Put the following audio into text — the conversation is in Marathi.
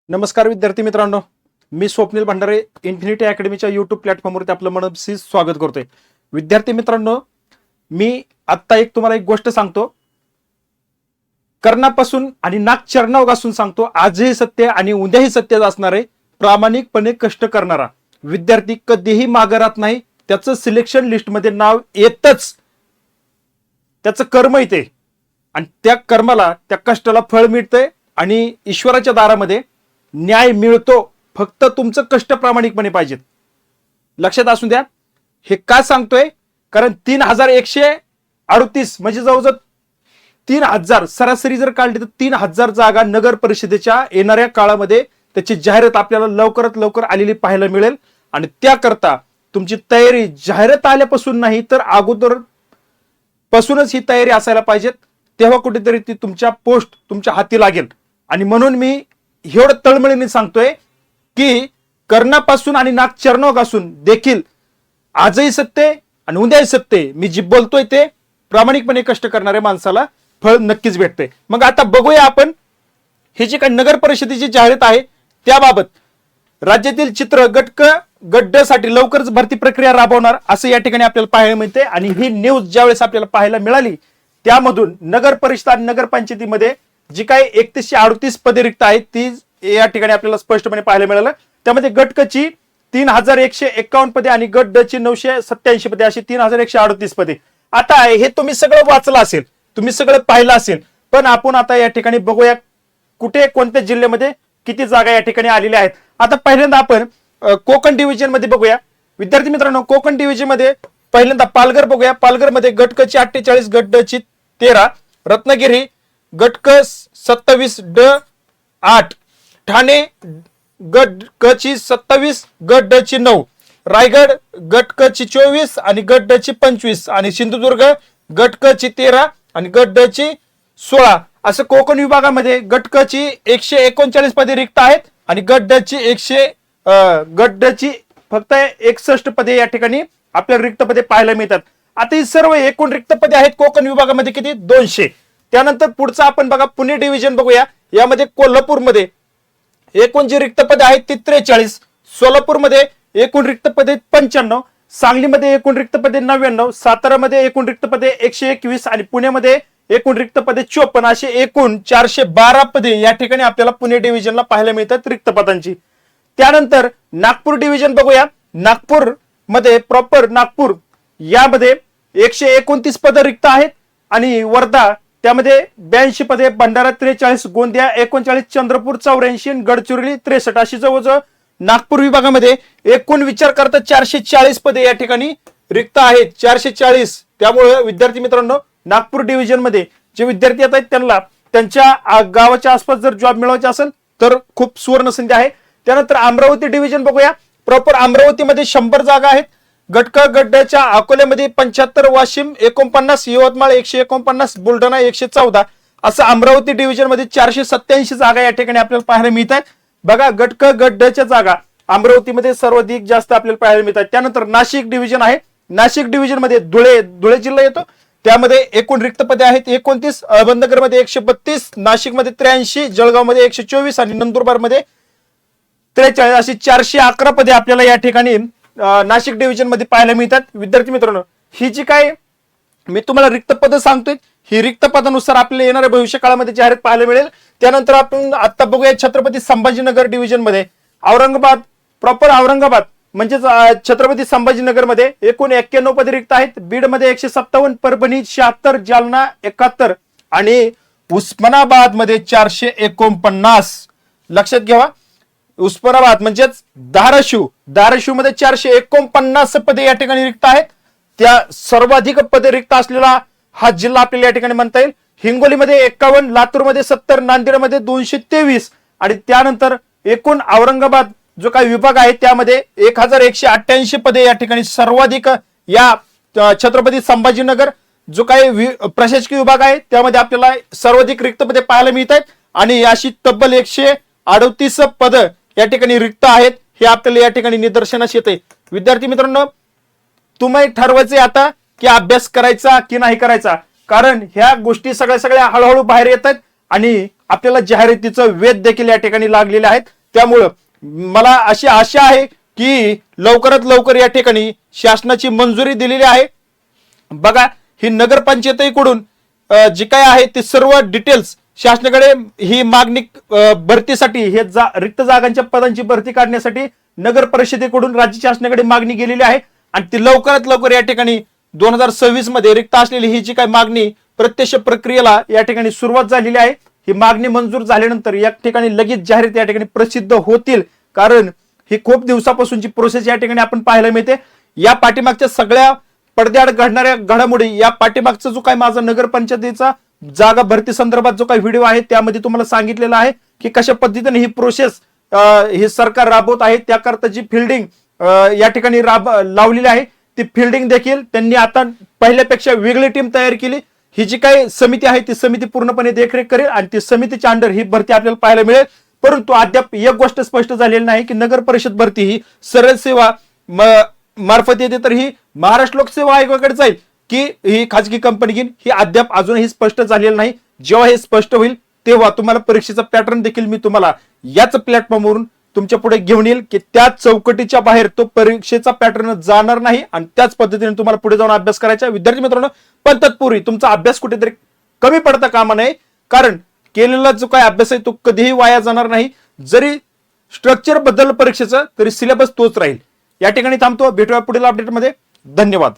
नमस्कार विद्यार्थी मित्रांनो, मी स्वप्नील भंडारे इन्फिनिटी अकॅडमीच्या यूट्यूब प्लॅटफॉर्मवरती आपलं मनस्वी स्वागत करतोय. विद्यार्थी मित्रांनो, मी आत्ता तुम्हाला एक गोष्ट सांगतो. कर्णापासून आणि नाक चरणापासून सांगतो, आजही सत्य आणि उद्याही सत्यच असणार आहे. प्रामाणिकपणे कष्ट करणारा विद्यार्थी कधीही मागे राहत नाही. त्याचं सिलेक्शन लिस्टमध्ये नाव येतच, त्याचं कर्म येते आणि त्या कर्माला, त्या कष्टाला फळ मिळतंय आणि ईश्वराच्या दारामध्ये न्याय मिळतो. फक्त तुमचं कष्ट प्रामाणिकपणे पाहिजेत. लक्षात असू द्या. हे का सांगतोय? कारण 3138 म्हणजे जवळजवळ 3000 सरासरी जर काढली तर 3000 जागा नगर परिषदेच्या येणाऱ्या काळामध्ये त्याची जाहिरात आपल्याला लवकरात लवकर आलेली पाहायला मिळेल. आणि त्याकरता तुमची तयारी जाहिरात आल्यापासून नाही तर अगोदर पासूनच ही तयारी असायला पाहिजे. तेव्हा कुठेतरी ती तुमच्या पोस्ट तुमच्या हाती लागेल. आणि म्हणून मी एवढं तळमळीने सांगतोय की कर्णापासून आणि नाक चरणापासून देखील आजही सत्य आणि उद्याही सत्य. मी जी बोलतोय ते प्रामाणिकपणे कष्ट करणाऱ्या माणसाला फळ नक्कीच भेटते. मग आता बघूया आपण हे जे काही नगर परिषदेची जाहिरात आहे त्याबाबत. राज्यातील चित्र गड्डसाठी लवकरच भरती प्रक्रिया राबवणार असं या ठिकाणी आपल्याला पाहायला मिळते. आणि ही न्यूज ज्यावेळेस आपल्याला पाहायला मिळाली त्यामधून नगर परिषद आणि नगरपंचायतीमध्ये जी काही 3138 पदे रिक्त आहेत ती या ठिकाणी आपल्याला स्पष्टपणे पाहायला मिळालं. त्यामध्ये गट क ची 3151 पदे आणि गट ड ची 987 पदे अशी 3138 पदे. आता हे तुम्ही सगळं वाचलं असेल, तुम्ही सगळं पाहिलं असेल, पण आपण आता या ठिकाणी बघूया कुठे कोणत्या जिल्ह्यामध्ये किती जागा या ठिकाणी आलेल्या आहेत. आता पहिल्यांदा आपण कोकण डिव्हिजन मध्ये बघूया. विद्यार्थी मित्रांनो, कोकण डिव्हिजन मध्ये पहिल्यांदा पालघर बघूया. पालघर मध्ये गट क ची 48, गट ड ची 13, रत्नागिरी गट क 27, ड 8, ठाणे गट क ची 27, गट ड ची 9, रायगड गट क ची 24 आणि गट ड ची 25 आणि सिंधुदुर्ग गट क ची 13 आणि गट ड ची 16. असं कोकण विभागामध्ये गट क ची 139 पदे रिक्त आहेत आणि गट ड ची फक्त 61 पदे या ठिकाणी आपल्याला रिक्त पदे पाहायला मिळतात. आता ही सर्व एकूण रिक्त पदे आहेत कोकण विभागामध्ये किती? 200. त्यानंतर पुढचं आपण बघा पुणे डिव्हिजन बघूया. यामध्ये कोल्हापूरमध्ये एकूण जी रिक्त पदे आहेत ती 43, सोलापूरमध्ये एकूण रिक्त पदे 95, सांगलीमध्ये एकूण रिक्त पदे 99, सातारामध्ये एकूण रिक्त पदे 121 आणि पुण्यामध्ये एकूण रिक्त पदे 54 असे एकूण 412 पदे या ठिकाणी आपल्याला पुणे डिव्हिजनला पाहायला मिळतात रिक्त पदांची. त्यानंतर नागपूर डिव्हिजन बघूया. नागपूर मध्ये प्रॉपर नागपूर यामध्ये 129 पदे रिक्त आहेत आणि वर्धा त्यामध्ये 82 पदे, भंडारा 43, गोंदिया 39, चंद्रपूर 84, गडचिरोली 63 अशी जवळजवळ नागपूर विभागामध्ये एकूण विचार करता 440 पदे या ठिकाणी रिक्त आहेत. 440. त्यामुळे विद्यार्थी मित्रांनो, नागपूर डिव्हिजन मध्ये जे विद्यार्थी येत आहेत त्यांना त्यांच्या गावाच्या आसपास जर जॉब मिळवायचा असेल तर खूप सुवर्ण संधी आहे. त्यानंतर अमरावती डिव्हिजन बघूया. प्रॉपर अमरावतीमध्ये 100 जागा आहेत. गटक गड्ड्याच्या अकोल्यामध्ये 75, वाशिम 49, यवतमाळ 149, बुलढाणा 114 असं अमरावती डिव्हिजन मध्ये 487 जागा या ठिकाणी आपल्याला पाहायला मिळतात. बघा, गटक गड्ड्याच्या जागा अमरावतीमध्ये सर्वाधिक जास्त आपल्याला पाहायला मिळतात. त्यानंतर नाशिक डिव्हिजन आहे. नाशिक डिव्हिजन मध्ये धुळे जिल्हा येतो. त्यामध्ये एकूण रिक्त पदे आहेत 29, अहमदनगर मध्ये 132, नाशिक मध्ये 83, जळगाव मध्ये 124 आणि नंदुरबार मध्ये 43 अशी 411 पदे आपल्याला या ठिकाणी नाशिक डिव्हिजन मध्ये पाहायला मिळतात. विद्यार्थी मित्रांनो, ही जी काय मी तुम्हाला रिक्त पद सांगतोय ही रिक्त पदानुसार आपल्याला येणाऱ्या भविष्य काळामध्ये जाहिरात पाहायला मिळेल. त्यानंतर आपण आता बघूया छत्रपती संभाजीनगर डिव्हिजन मध्ये औरंगाबाद, प्रॉपर औरंगाबाद म्हणजेच छत्रपती संभाजीनगर मध्ये एकूण 91 पदे रिक्त आहेत. बीड मध्ये 157, परभणी 76, जालना 71 आणि उस्मानाबाद मध्ये 449. लक्षात घ्या, उस्मानाबाद म्हणजेच धाराशिव मध्ये 449 पदे या ठिकाणी रिक्त आहेत. त्या सर्वाधिक पदे रिक्त असलेला हा जिल्हा आपल्याला या ठिकाणी म्हणता येईल. हिंगोलीमध्ये 51, लातूरमध्ये 70, नांदेडमध्ये 223 आणि त्यानंतर एकूण औरंगाबाद जो काही विभाग आहे त्यामध्ये 1188 पदे या ठिकाणी सर्वाधिक या छत्रपती संभाजीनगर जो काही प्रशासकीय विभाग आहे त्यामध्ये आपल्याला सर्वाधिक रिक्त पदे पाहायला मिळत आहेत. आणि अशी तब्बल 138 पद या ठिकाणी रिक्त आहेत हे आपल्याला या ठिकाणी निदर्शनास येते. विद्यार्थी मित्रांनो, तुम्ही ठरवायचे आता की अभ्यास करायचा की नाही करायचा, कारण ह्या गोष्टी सगळ्या हळूहळू बाहेर येतात आणि आपल्याला जाहिरातीचं वेध देखील या ठिकाणी लागलेले आहेत. त्यामुळं मला अशी आशा आहे की लवकरात लवकर या ठिकाणी शासनाची मंजुरी दिलेली आहे. बघा, ही नगरपंचायतीकडून जे काय आहे ते सर्व डिटेल्स शासनाकडे ही मागणी भरतीसाठी हे रिक्त जागांच्या पदांची भरती काढण्यासाठी नगर परिषदेकडून राज्य शासनाकडे मागणी गेलेली आहे आणि ती लवकरात लवकर या ठिकाणी 2026 मध्ये रिक्त असलेली ही जी काही मागणी प्रत्यक्ष प्रक्रियेला या ठिकाणी सुरुवात झालेली आहे. ही मागणी मंजूर झाल्यानंतर या ठिकाणी लगेच जाहीर या ठिकाणी प्रसिद्ध होतील, कारण ही खूप दिवसापासूनची प्रोसेस या ठिकाणी आपण पाहायला मिळते. या पाठीमागच्या सगळ्या पडद्याआड घडणाऱ्या घडामोडी, या पाठीमागचा जो काही माझा नगरपंचायतीचा जागा भरती संदर्भात जो काही व्हिडिओ आहे त्यामध्ये तुम्हाला सांगितलेलं आहे की कशा पद्धतीने ही प्रोसेस हे सरकार राबवत आहे. त्याकरता जी फिल्डिंग या ठिकाणी लावलेली आहे ती फिल्डिंग देखील त्यांनी आता पहिल्यापेक्षा वेगळी टीम तयार केली. ही जी काही समिती आहे ती समिती पूर्णपणे देखरेख करेल आणि ती समितीच्या अंडर ही भरती आपल्याला पाहायला मिळेल. परंतु अद्याप एक गोष्ट स्पष्ट झालेली नाही की नगर परिषद भरती ही सरळ सेवा मार्फत येते तर ही महाराष्ट्र लोकसेवा आयोगाकडे जाईल की ही खाजगी कंपनी घेईन, ही अद्याप अजूनही स्पष्ट झालेलं नाही. जेव्हा हे स्पष्ट होईल तेव्हा तुम्हाला परीक्षेचा पॅटर्न देखील मी तुम्हाला याच प्लॅटफॉर्मवरून तुमच्या पुढे घेऊन येईल की त्या चौकटीच्या बाहेर तो परीक्षेचा पॅटर्न जाणार नाही आणि त्याच पद्धतीने तुम्हाला पुढे जाऊन अभ्यास करायचा. विद्यार्थी मित्रांनो, पण तत्पूर्वी तुमचा अभ्यास कुठेतरी कमी पडता कामा नये, कारण केलेला जो काही अभ्यास आहे तो कधीही वाया जाणार नाही. जरी स्ट्रक्चर बदललं परीक्षेचं तरी सिलेबस तोच राहील. या ठिकाणी थांबतो, भेटूया पुढील अपडेटमध्ये. धन्यवाद.